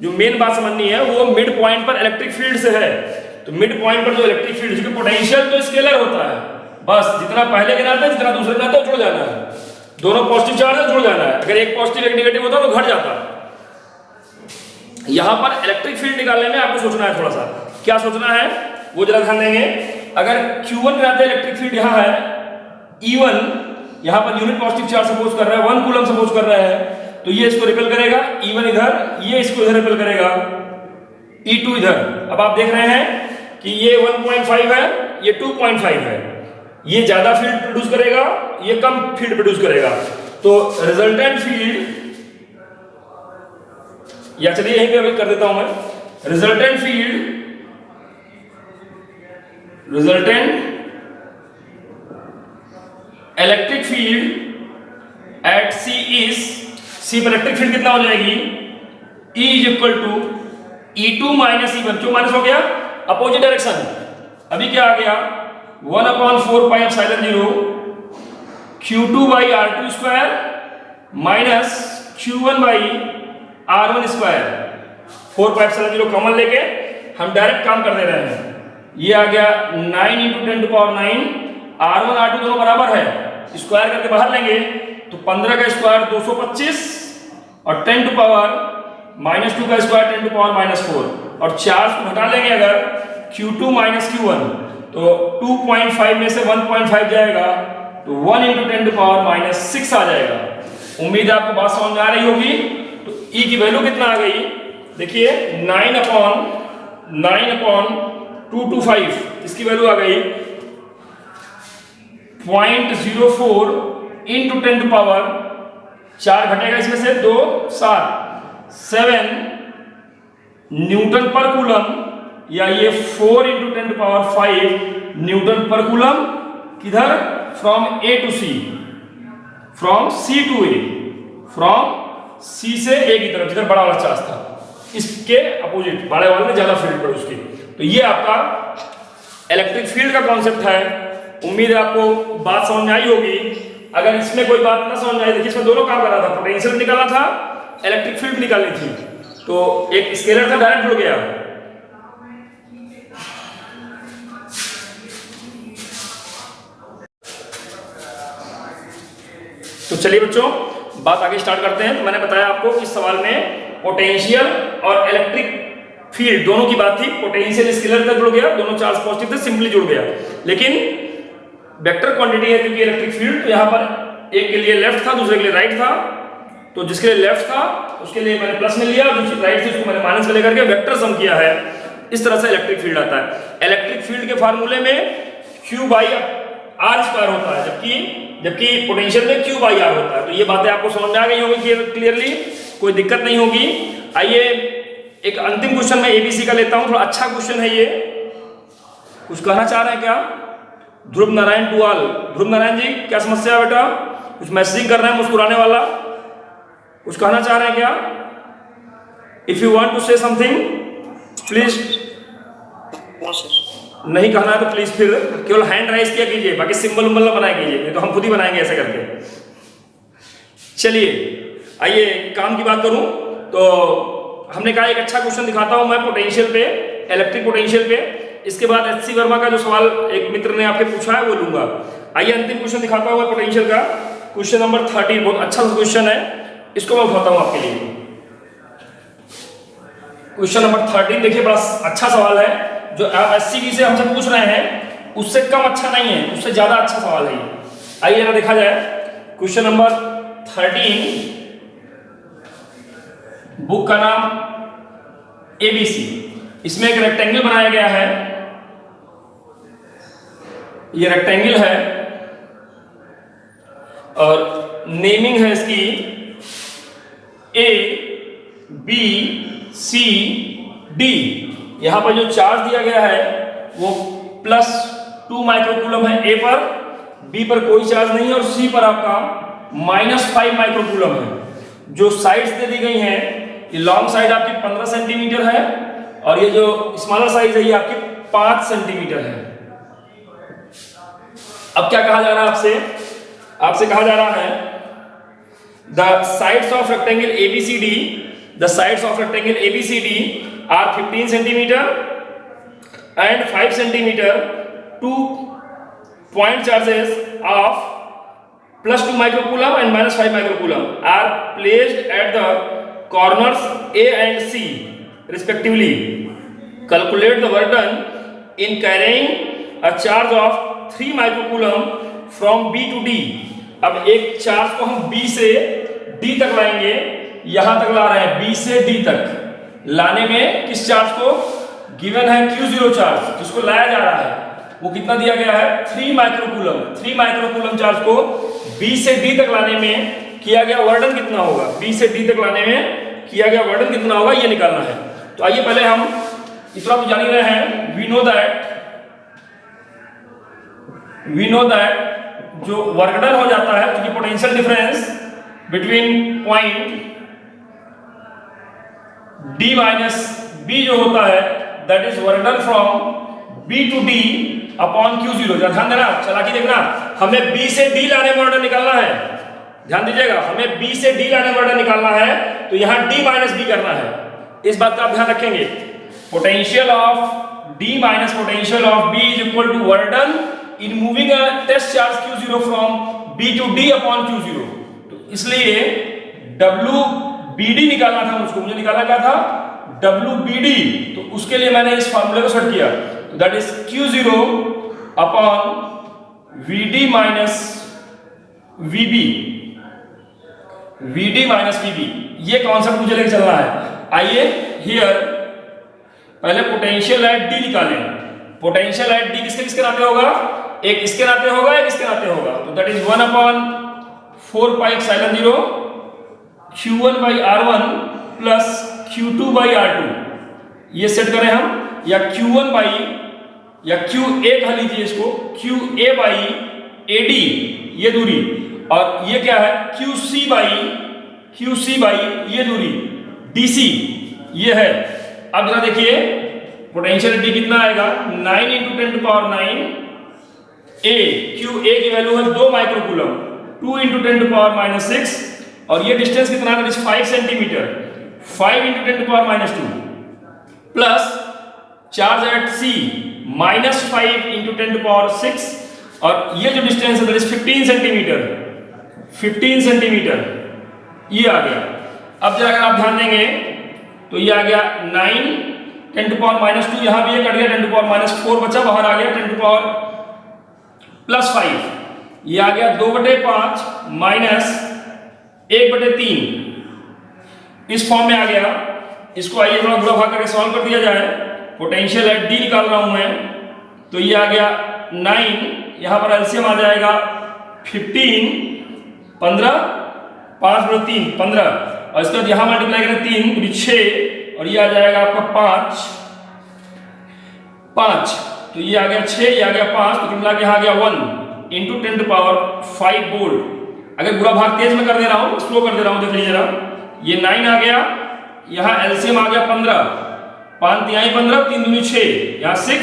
जो मेन बात समझनी है, वो मिड पॉइंट पर इलेक्ट्रिक फील्ड से है। तो मिड पॉइंट पर जो इलेक्ट्रिक फील्ड, क्योंकि पोटेंशियल तो स्केलर होता है, बस जितना पहले गिनाते हैं जितना दूसरे गिनाते हैं जुड़ जाना है, दोनों पॉजिटिव चार्ज है जुड़ जाना है, अगर एक पॉजिटिव एक नेगेटिव होता तो घट जाता। यहां पर इलेक्ट्रिक फील्ड निकालने में आपको सोचना है, थोड़ा सा क्या सोचना है वो जरा ध्यान देंगे। अगर Q1 गिनाते हैं, इलेक्ट्रिक फील्ड यहां है E1, यहां per unit positive charge suppose कर रहा है, 1 कूलम सपोज कर रहा है, तो ये इसको रिपेल करेगा, E1 इधर, ये इसको इधर रिपेल करेगा, E2 इधर। अब आप देख रहे हैं कि ये 1.5 है, ये 2.5 है, ये ज्यादा फील्ड प्रोड्यूस करेगा, ये कम फील्ड प्रोड्यूस करेगा, तो रिजल्टेंट फील्ड, या चलिए यहीं पे अभी कर देता हूं मैं, resultant electric field at C is, C पर इलेक्ट्रिक फील्ड कितना हो जाएगी, E = E2 - E1, क्यों माइनस हो गया, अपोजिट डायरेक्शन। अभी क्या आ गया 1/4 pi epsilon 0 Q2 by R2² minus Q1 by R1²। 4 pi epsilon 0 common लेके हम डायरेक्ट काम कर दे रहे हैं। ये आ गया 9 × 10⁹, R1 R2 दोनों बराबर है, स्क्वायर करके बाहर लेंगे तो 15 का स्क्वायर 225, और 10⁻² का स्क्वायर 10⁻⁻4, और चार्ज को घटा लेंगे अगर Q2 - Q1, तो 2.5 में से 1.5 जाएगा, तो 1 × 10⁻⁻6 आ जाएगा। उम्मीद है आपको बात समझ में आ रही होगी। तो E की वैल्यू कितना आ गई, देखिए 9/225, इसकी वैल्यू आ गई 0.04 × 10⁻, 4 घटेगा इसमें से 2 7 न्यूटन पर कूलम, या ये 4 × 10⁵ न्यूटन पर कूलम, किधर from A to C, from C to A, from C से ए की तरफ, जिधर बड़ा वाला चार्ज था इसके अपोजिट बड़े वाले ने ज्यादा फील्ड प्रोड्यूस की। तो ये आपका इलेक्ट्रिक फील्ड का कॉन्सेप्ट है। उम्मीद है आपको बात समझ में आई होगी। अगर इसमें कोई बात ना समझ में आई, देखिए इसमें दोनों काम कर रहा था, पोटेंशियल निकालना था, इलेक्ट्रिक फील्ड निकालनी थी। तो एक स्केलर था डायरेक्ट जुड़ गया, तो चलिए बच्चों बात आगे स्टार्ट करते हैं। तो मैंने बताया आपको इस सवाल में पोटेंशियल और इलेक्ट्रिक फील्ड दोनों की बात थी। पोटेंशियल स्केलर तक जुड़ गया, दोनों चार्ज पॉजिटिव थे, सिंपली जुड़ गया। लेकिन वेक्टर क्वांटिटी है क्योंकि इलेक्ट्रिक फील्ड, तो यहां पर एक के लिए लेफ्ट था, दूसरे के लिए राइट था। तो जिसके लिए लेफ्ट था उसके लिए मैंने प्लस में लिया, और जो राइट थी उसको मैंने माइनस में लेकर के वेक्टर सम किया है। इस तरह से इलेक्ट्रिक फील्ड आता है। इलेक्ट्रिक फील्ड के फार्मूले में Q बाई आर स्क्वायर होता है, जबकि पोटेंशियल में Q बाई आर होता है। तो ये बातें आपको समझ में आ गई होंगी क्लियरली, कोई दिक्कत नहीं होगी। आइए एक अंतिम क्वेश्चन मैं एबीसी का लेता हूं, थोड़ा अच्छा क्वेश्चन है ये। कुछ कहना चाह रहे हैं क्या? ध्रुव नारायण टुआल, ध्रुव नारायण जी क्या समस्या है बेटा? कुछ मैसेजिंग कर रहे हैं मुस्कुराने वाला, कुछ कहना चाह रहे हैं क्या? If you want to say something please. नहीं कहना है तो प्लीज फिर केवल हैंड राइज किया कीजिए, बाकी सिंबल उम्बल ना बनाए कीजिए, नहीं तो हम खुद ही बनाएंगे ऐसे करके। चलिए आइए काम की बात करूं तो हमने कहा एक अच्छा क्वेश्चन दिखाता हूं मैं पोटेंशियल पे, इलेक्ट्रिक पोटेंशियल पे। इसके बाद एचसी वर्मा का जो सवाल एक मित्र ने आपके पूछा है वो लूंगा। आइए अंतिम क्वेश्चन दिखाता हूं मैं पोटेंशियल का, क्वेश्चन नंबर 13। बहुत अच्छा क्वेश्चन है, इसको मैं उठाता हूं आपके लिए। क्वेश्चन नंबर 13 देखिए, बड़ा अच्छा सवाल है। जो आप एससीबी से हमसे पूछ रहे हैं उससे कम अच्छा नहीं है, उससे ज्यादा अच्छा सवाल है। आइए जरा देखा जाए क्वेश्चन नंबर 13। बुक का नाम एबीसी। इसमें एक रेक्टेंगल बनाया गया है, ये रेक्टेंगल है और नेमिंग है इसकी ए बी सी डी। यहां पर जो चार्ज दिया गया है वो +2 माइक्रोकूलम है ए पर, बी पर कोई चार्ज नहीं है और सी पर आपका -5 माइक्रोकूलम है। जो साइड्स दे दी गई हैं, ये लॉन्ग साइड आपकी 15 सेंटीमीटर है और ये जो स्मॉलर साइज है ये आपकी 5 सेंटीमीटर है। अब क्या कहा जा रहा है आपसे? आपसे कहा जा रहा है the sides of rectangle ABCD, the sides of rectangle ABCD are 15 centimeter and 5 centimeter. 2 point charges of +2 microcoulomb and -5 microcoulomb are placed at the corners A and C respectively. Calculate the work done in carrying a charge of 3 microcoulomb from B to D. अब एक charge को हम B से D तक लाएंगे, यहां तक ला रहे हैं B से D तक। लाने में किस चार्ज को? गिवन है Q0 चार्ज, जिसको लाया जा रहा है वो कितना दिया गया है? 3 माइक्रोकूलम। 3 माइक्रोकूलम चार्ज को B से D तक लाने में किया गया वर्डन कितना होगा? B से D तक लाने में किया गया वर्डन कितना होगा ये निकालना है। तो आइए पहले हम इतना तो जान ही रहे हैं, वी नो दैट जो वर्क डन हो जाता है, क्योंकि potential difference between point D minus B जो होता है that is work done from B to D upon Q0। ध्यान देना, चालाकी देखना, हमें B से D लाने में वर्डन निकालना है। ध्यान दीजिएगा, हमें B से D लाने में वर्डन निकालना है, तो यहां D माइनस B करना है। इस बात का आप ध्यान रखेंगे। Potential of D minus potential of B is equal to work done in moving a test charge Q0 from B to D upon Q0। तो इसलिए WBD निकालना था मुझे निकालना क्या था? WBD। तो उसके लिए मैंने इस फार्मूले को सेट किया, that is Q0 upon VD minus VB, VD minus VB। ये कॉन्सेप्ट मुझे लेकर चलना है। आइए हियर पहले पोटेंशियल एट D निकालें। पोटेंशियल एट D किसके किसके नाते होगा? एक इसके नाते होगा, एक इसके नाते होगा। तो that is 1 upon 4 pi epsilon 0 Q1 by R1 plus Q2 by R2। ये सेट करें हम, या Q1 बाई, या QA कह लीजिए इसको, QA बाई AD ये दूरी, और ये क्या है QC बाई ये दूरी DC ये है। अब जरा देखिए पोटेंशियल कितना आएगा, 9 × 10⁹ A, QA की वैल्यू है 2 माइक्रोकूलम, 2 × 10⁻⁶, और ये डिस्टेंस कितना है, 5 centimetre, 5 × 10⁻², plus charge at C -5 × 10⁻⁶, और ये जो डिस्टेंस है 15 सेंटीमीटर, 15 सेंटीमीटर ये आ गया। अब जरा अगर आप ध्यान देंगे तो ये आ गया 9 × 10⁻², यहां भी ये कट गया, 10⁻⁴ बचा, बाहर आ गया 10⁻+5, ये आ गया 2/5 -1/3, इस फॉर्म में आ गया। इसको आइए थोड़ा गुणा भाग करके सॉल्व कर दिया जाए। पोटेंशियल एट D निकाल रहा हूं मैं, तो ये आ गया 9, यहां पर एलसीएम आ जाएगा 15, 15, 5/3 15, और इसके बाद यहां मल्टीप्लाई करें 3 तो 6, और ये आ जाएगा आपका 5, तो ये आ गया 6, ये आ गया 5, तो मिला के आ गया 1 × 10⁵ वोल्ट। अगर गुणा भाग तेज में कर दे रहा हूं, स्लो कर दे रहा हूं, देख लीजिए जरा, ये 9 आ गया, यहां एलसीएम आ गया 15, 5 × 3 = 15, 3 × 2 = 6, यहां 6,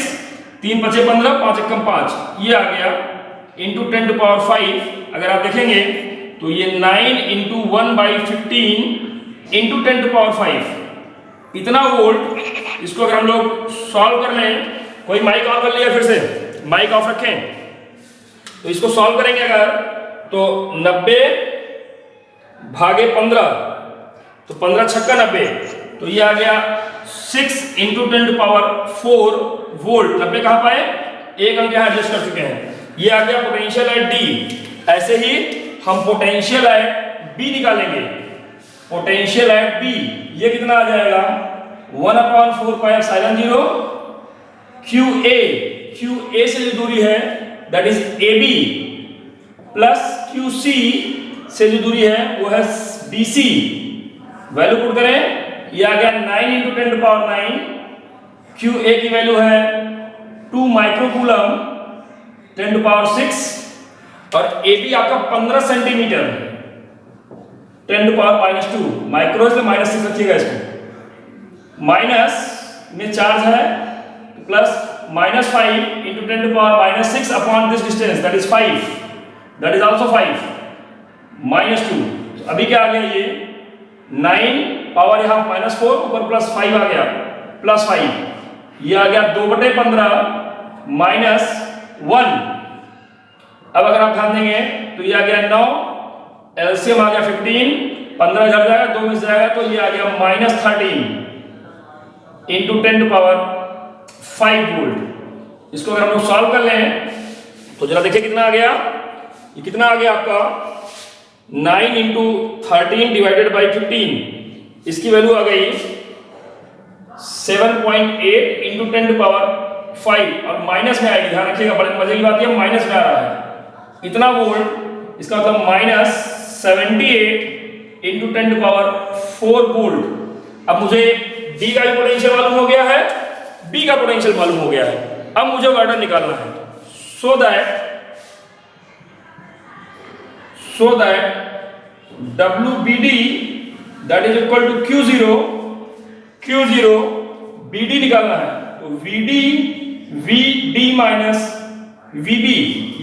3 × 5 = 15, 5 × 1 = 5, ये आ गया × 10⁵। अगर आप देखेंगे तो ये 9 × 1/15 × 10⁵, इतना वोल्ट। इसको अगर हम लोग सॉल्व कर लें, कोई माइक ऑन कर लिया, फिर से माइक ऑफ रखें, तो इसको सॉल्व करेंगे अगर, तो 90/15, तो 15 छक्का 90, तो ये आ गया 6 × 10⁴ वोल्ट। 90 कहां पाए, एक अंक यहां एडजस्ट कर चुके हैं। ये आ गया पोटेंशियल एट D। ऐसे ही हम पोटेंशियल एट B निकालेंगे। पोटेंशियल एट B ये कितना आ जाएगा, 1/4πε0 QA से जो दूरी है that is AB, plus QC से जो दूरी है वो है DC। वैल्यू पुट करें, ये आ गया 9 × 10⁹, QA की वैल्यू है 2 माइक्रोकूलम 10⁶, और AB आपका 15 सेंटीमीटर 10⁻⁻², माइक्रो से -6 रखिएगा इसको, माइनस में चार्ज है, plus -5 × 10⁻⁻6 upon this distance that is 5, that is also 5 -2। अभी क्या आ गया, ये 9 पावर यहां -4 ऊपर +5 आ गया, +5, ये आ गया 2/15 -1। अब अगर आप ध्यान देंगे तो ये आ गया 9, एलसीएम आ गया 15, 15 झड़ जाएगा, 2 में से जाएगा, तो ये आ गया -13 × 10⁵ वोल्ट। इसको अगर हम लोग सॉल्व कर लें तो जरा देखिए कितना आ गया, ये कितना आ गया आपका 9 × 13 / 15, इसकी वैल्यू आ गई 7.8 × 10⁵, और माइनस में आएगी, ध्यान रखिएगा, बड़े मजे की बात है, माइनस में आ रहा है इतना वोल्ट, इसका मतलब -78 × 10⁴ वोल्ट। अब मुझे D का भी पोटेंशियल मालूम हो गया है, B का पोटेंशियल मालूम हो गया है। अब मुझे वर्डन निकालना है, so that WBD that is equal to Q0 BD निकालना है, तो VD माइनस VB,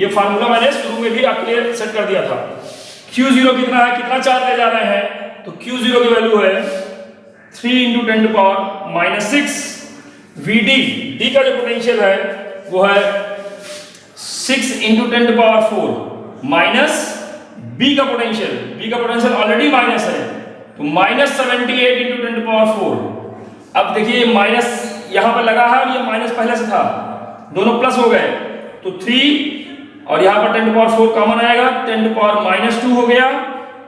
ये फार्मूला मैंने शुरू में भी आपके लिए सेट कर दिया था। Q0 कितना है, कितना चार्ज ले जा रहे हैं, तो Q0 की वैल्यू है 3 × 10⁻⁶। D का जो पोटेंशियल है वो है 6 × 10⁴ माइनस B का पोटेंशियल ऑलरेडी माइनस है, तो -78 × 10⁴। अब देखिए माइनस यहां पर लगा है और ये माइनस पहले से था, दोनों प्लस हो गए, तो 3 और यहां पर 10⁴ कॉमन आएगा, 10⁻² हो गया,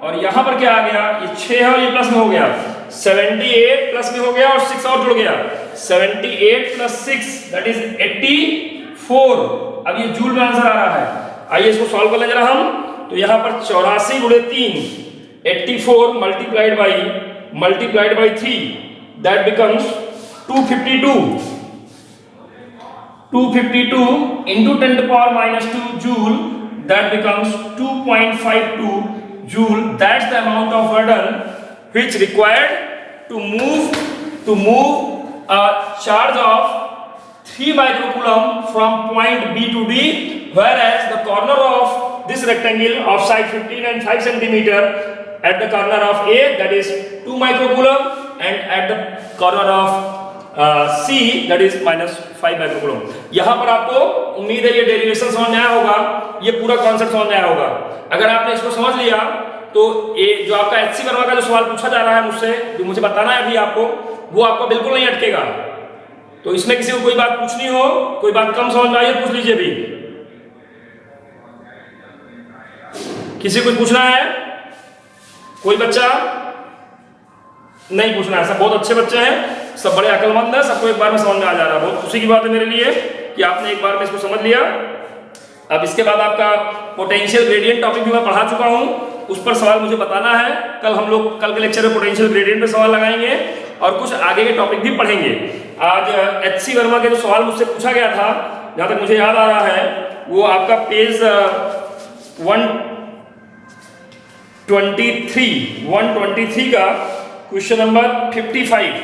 और यहां पर क्या आ गया, ये 6 है और ये प्लस में हो गया, 78 प्लस में हो गया और 6 और जुड़ गया, 78 + 6 दैट इज 84। अब ये जूल में आंसर आ रहा है। आइए इसको सॉल्व कर लें जरा हम, तो यहां पर 84 × 3 84 multiplied by 3 that becomes 252 × 10⁻² joule that becomes 2.52 joule. That's the amount of burden which required to move a charge of 3 microcoulomb from point B to D, whereas the corner of this rectangle of side 15 and 5 centimeter at the corner of A, that is 2 microcoulomb, and at the corner of C, that is -5 microcoulomb. यहाँ पर आपको उम्मीद है ये derivation समझ में आया होगा, ये पूरा कॉन्सेप्ट समझ में आया होगा। अगर आपने इसको समझ लिया तो ये जो आपका एचसी वर्मा का जो सवाल पूछा जा रहा है मुझसे, जो मुझे बताना है अभी आपको, वो आपको बिल्कुल नहीं अटकेगा। तो इसमें किसी को कोई बात पूछनी हो, कोई बात कम समझ में आई, पूछ लीजिए भी। किसी को पूछना है? कोई बच्चा नहीं पूछना है? सब बहुत अच्छे बच्चे हैं, सब बड़े अक्लमंद हैं, सबको एक बार में समझ में आ जा रहा है। बहुत खुशी की बात है मेरे लिए कि आपने एक बार में इसको समझ लिया। अब इसके बाद आपका पोटेंशियल ग्रेडियंट टॉपिक भी मैं पढ़ा चुका हूं, उस पर सवाल मुझे बताना है। कल के लेक्चर में पोटेंशियल ग्रेडियंट पे सवाल लगाएंगे और कुछ आगे के टॉपिक भी पढ़ेंगे। आज एचसी वर्मा के जो सवाल मुझसे पूछा गया था, जहां तक मुझे याद आ रहा है, वो आपका पेज 123 का question number 55।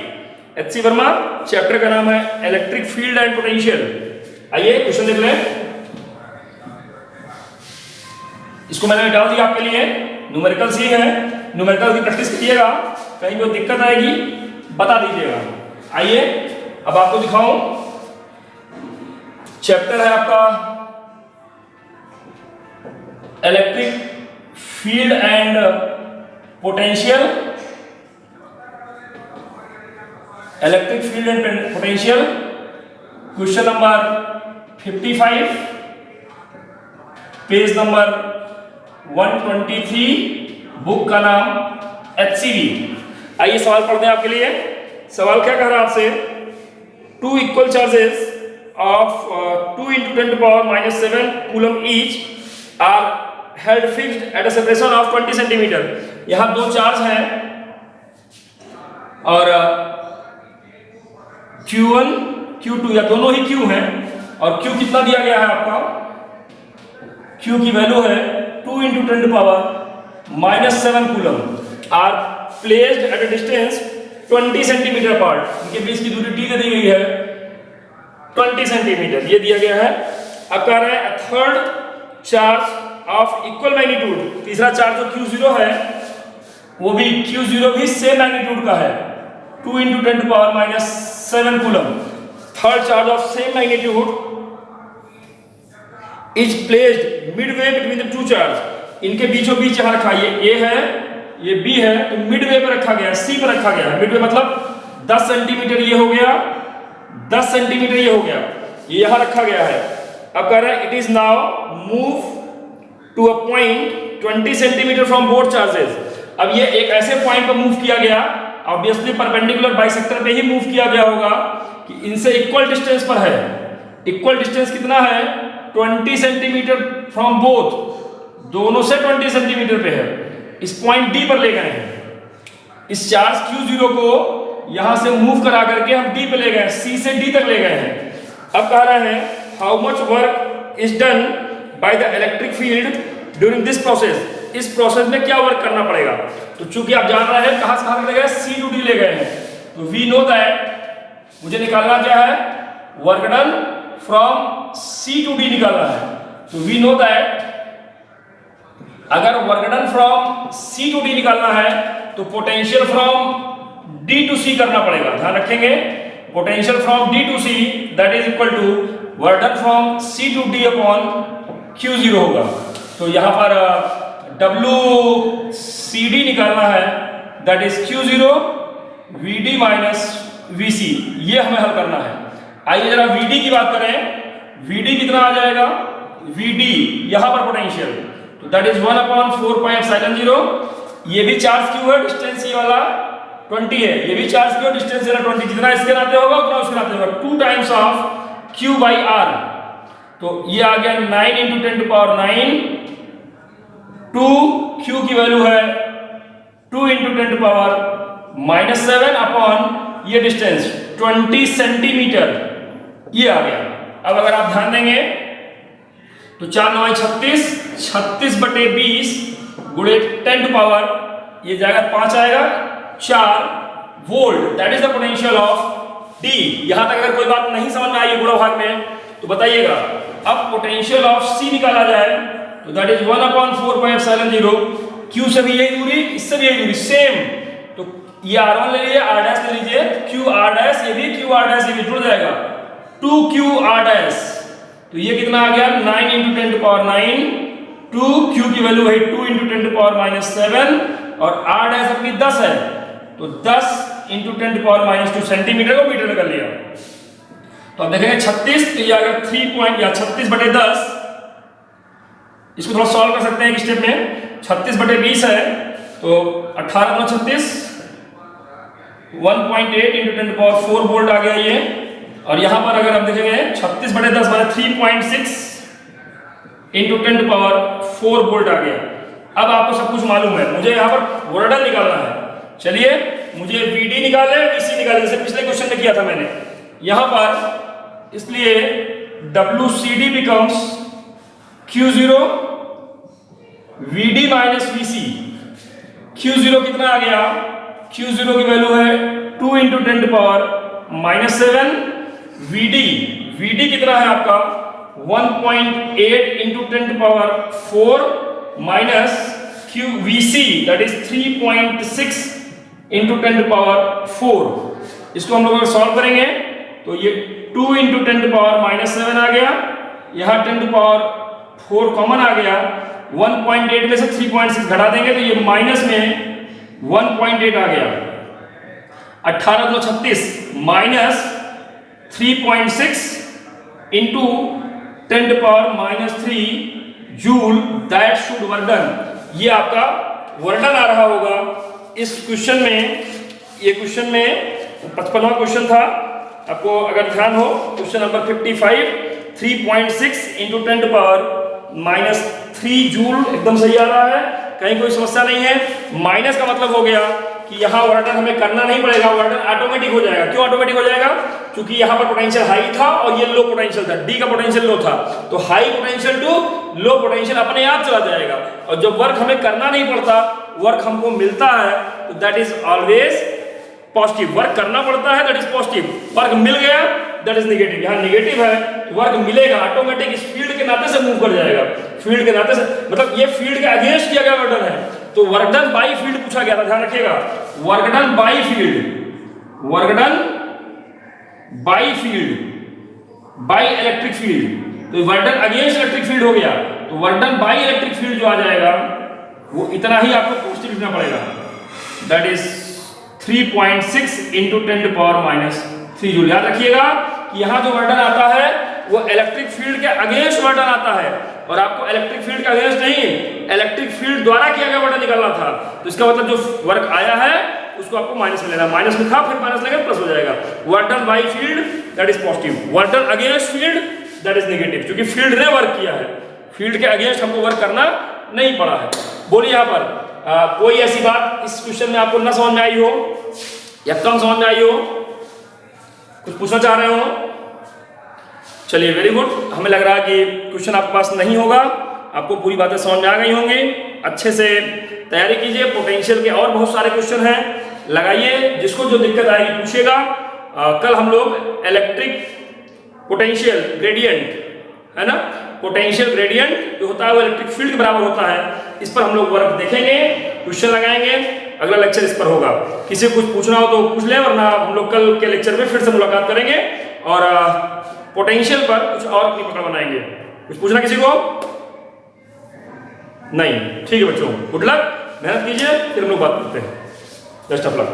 HC Verma, chapter का नाम है इलेक्ट्रिक फील्ड एंड पोटेंशियल। आइए क्वेश्चन देख लें। इसको मैंने डाल दिया आपके लिए, न्यूमेरिकल्स ही है, न्यूमेरिकल की प्रैक्टिस कीजिएगा, कहीं कोई दिक्कत आएगी बता दीजिएगा। आइए अब आपको दिखाऊं, चैप्टर है आपका electric field and potential. Electric field and potential, question number 55, page number 123, book का नाम HCV। आइए सवाल पढ़ते हैं आपके लिए। सवाल क्या कह रहा है आपसे? 2 equal charges of 2 × 10⁻⁷ coulomb each are held fixed at a separation of 20 centimetre. यहां दो चार्ज हैं और Q1 Q2 या दोनों ही Q हैं, और Q कितना दिया गया है आपका? Q की वैल्यू है 2 × 10⁻⁷ coulomb are placed at a distance 20 centimetre apart. इनके बीच की दूरी d दे दी गई है 20 सेंटीमीटर, ये दिया गया है। अब कह रहे हैं third charge of equal magnitude, तीसरा चार्ज जो Q0 है वो भी Q0 भी सेम मैग्नीट्यूड का है, 2 × 10⁻⁷ coulomb. Third charge of same magnitude is placed Midway between the two charge. इनके बीचों बीच यहां रखा, ये A है ये B है, तो मिडवे पर रखा गया, C पर रखा गया। मिडवे मतलब 10 सेंटीमीटर ये हो गया, 10 सेंटीमीटर ये हो गया, ये यहां रखा गया है। अब कह रहे हैं it is now move to a point 20 centimetre from both charges. अब ये एक ऐसे पॉइंट पर मूव किया गया, ऑब्वियसली परपेंडिकुलर बाइसेक्टर पे ही मूव किया गया होगा कि इनसे इक्वल डिस्टेंस पर है। इक्वल डिस्टेंस कितना है? 20 सेंटीमीटर फ्रॉम बोथ, दोनों से 20 सेंटीमीटर पे है। इस पॉइंट D पर ले गए हैं, इस चार्ज Q0 को यहां से मूव करा करके हम D पे ले गए, C से D तक ले गए हैं। अब कह रहे हैं how much work is done by the electric field during this process. इस प्रोसेस में क्या वर्क करना पड़ेगा? तो चूंकि आप जान रहे हैं कहां से कहां ले गए, C to D ले गए हैं, तो वी नो दैट मुझे निकालना क्या है? Work done from C to D निकालना है। तो वी नो दैट अगर work done from C to D निकालना है तो potential from D to C करना पड़ेगा। ध्यान रखेंगे, potential from D to C that is equal to work done from C to D upon Q0 होगा। तो यहां पर WCD निकालना है, that is Q0 VD minus VC, ये हमें हल करना है। आइए जरा VD की बात करें, VD कितना आ जाएगा? VD यहां पर पोटेंशियल, तो दैट इज 1/4πε0। ये भी चार्ज Q है, डिस्टेंस ये वाला 20 है, ये भी चार्ज Q, डिस्टेंस ये 20, जितना इसके नाते होगा उतना उसके नाते होगा, 2 टाइम्स ऑफ Q/R। तो ये आ गया 9 × 10⁹, 2 Q की वैल्यू है 2 × 10⁻⁷ अपॉन ये डिस्टेंस 20 सेंटीमीटर, ये आ गया। अब अगर आप ध्यान देंगे तो 4 × 9 = 36, 36/20 गुणे 10 टू पावर, ये जाएगा 5 आएगा 4 volt, that is the potential of D. यहां तक अगर कोई बात नहीं समझ में आई गुणा भाग में तो बताइएगा। अब पोटेंशियल ऑफ सी निकाला जाए तो दैट इज 1/4πε0, क्यू से भी यही दूरी, इससे भी यही दूरी सेम, तो ये r1 ले लीजिए, r डैश ले लीजिए, q r डैश, ये भी q r डैश, ये भी जुड़ जाएगा 2q r डैश, तो ये कितना आ गया 9 × 10 टू पावर 9, 2q की वैल्यू है 2 × 10 टू पावर -7 और r डैश अपनी 10 है, तो 10 × 10 टू पावर -2 सेंटीमीटर को मीटर में कर लिया। तो अब देखेंगे 36, तो ये आ गया 3 पॉइंट या 36/10, इसको थोड़ा सॉल्व कर सकते हैं एक स्टेप में। 36/20 है तो 18 × 36 1.8 × 10 टू पावर 4 वोल्ट आ गया ये, और यहां पर अगर आप देखेंगे 36/10 माने 3.6 × 10 टू पावर 4 वोल्ट आ गया। अब आपको सब कुछ मालूम है, मुझे यहां पर वोल्टेज निकालना है। चलिए मुझे VD निकाले, VC निकाले, जैसे पिछले क्वेश्चन में किया था मैंने यहां पर, इसलिए WCD becomes Q0 VD - VC। Q0 कितना आ गया, Q0 की वैल्यू है 2 × 10 टू पावर -7, VD कितना है आपका 1.8 × 10 to power 4 minus VC that is 3.6 × 10 to power 4। इसको हम लोग अगर सॉल्व करेंगे तो ये 2 × 10 टू पावर -7 आ गया, यहाँ 10 टू पावर 4 कॉमन आ गया, 1.8 में से 3.6 घटा देंगे तो ये माइनस में 1.8 आ गया। 18 × 36 minus 3.6 into 10 to power -3 joule, that should work done. ये आपका वर्क डन आ रहा होगा इस क्वेश्चन में। ये क्वेश्चन में 55वां क्वेश्चन था, आपको अगर ध्यान हो question number 55, 3.6 into 10 to power -3 joule एकदम सही आ रहा है, कहीं कोई समस्या नहीं है। माइनस का मतलब हो गया कि यहाँ वर्डन हमें करना नहीं पड़ेगा, वर्डन ऑटोमेटिक हो जाएगा। क्यों ऑटोमेटिक हो जाएगा, क्योंकि यहाँ पर पोटेंशियल हाई था और ये लो पोटेंशियल था, डी का पोटेंशियल लो था, तो high potential to low potential अपने आप चला जाएगा। और जब वर्क हमें करना नहीं पड़ता, वर्क हमको मिलता है, तो that is always positive. Work करना पड़ता है दैट इज पॉजिटिव, वर्क मिल गया दैट इज नेगेटिव। यहाँ नेगेटिव है, वर्क मिलेगा ऑटोमेटिक इस फील्ड के नाते से मूव कर जाएगा, फील्ड के नाते से, मतलब ये फील्ड के अगेंस्ट किया गया वर्क डन है, तो वर्क डन बाई फील्ड पूछा गया था, ध्यान रखिएगा। Work done by field, work done by field, by electric field, तो work done against electric field हो गया, तो work done by electric field जो आ जाएगा वो इतना ही आपको पॉजिटिव लिखना पड़ेगा, that is 3.6 into 10 to power -3 joule. याद रखिएगा कि यहाँ जो वर्क डन आता है वो इलेक्ट्रिक फील्ड के अगेंस्ट वर्क डन आता है, और आपको इलेक्ट्रिक फील्ड का अगेंस्ट नहीं, इलेक्ट्रिक फील्ड द्वारा किया गया वर्क डन निकालना था। तो इसका मतलब जो वर्क आया है उसको आपको माइनस में लेना, माइनस में था फिर माइनस लेंगे प्लस हो जाएगा। Work done by field that is positive, work done against field that is negative, क्योंकि फील्ड ने वर्क किया है, फील्ड के अगेंस्ट हमको वर्क करना नहीं पड़ा है। बोलिए यहाँ पर कोई ऐसी बात इस क्वेश्चन में आपको ना समझ में आई हो या कम समझ में आई हो, कुछ पूछना चाह रहे हो? चलिए वेरी गुड, हमें लग रहा है कि क्वेश्चन आपके पास नहीं होगा, आपको पूरी बातें समझ में आ गई होंगी। अच्छे से तैयारी कीजिए, पोटेंशियल के और बहुत सारे क्वेश्चन हैं, लगाइए, जिसको जो दिक्कत आएगी पूछिएगा। कल हम लोग इलेक्ट्रिक पोटेंशियल ग्रेडियंट है ना, पोटेंशियल ग्रेडियंट जो होता है वो इलेक्ट्रिक फील्ड के बराबर होता है, इस पर हम लोग वर्क देखेंगे, क्वेश्चन लगाएंगे, अगला लेक्चर इस पर होगा। किसी को कुछ पूछना हो तो पूछ ले, वरना हम लोग कल के लेक्चर में फिर से मुलाकात करेंगे और पोटेंशियल पर कुछ और अपनी पकड़ बनाएंगे। कुछ पूछना किसी को? नहीं, ठीक है बच्चों, गुड लक, मेहनत कीजिए, फिर हम लोग बात करते हैं। Best of luck.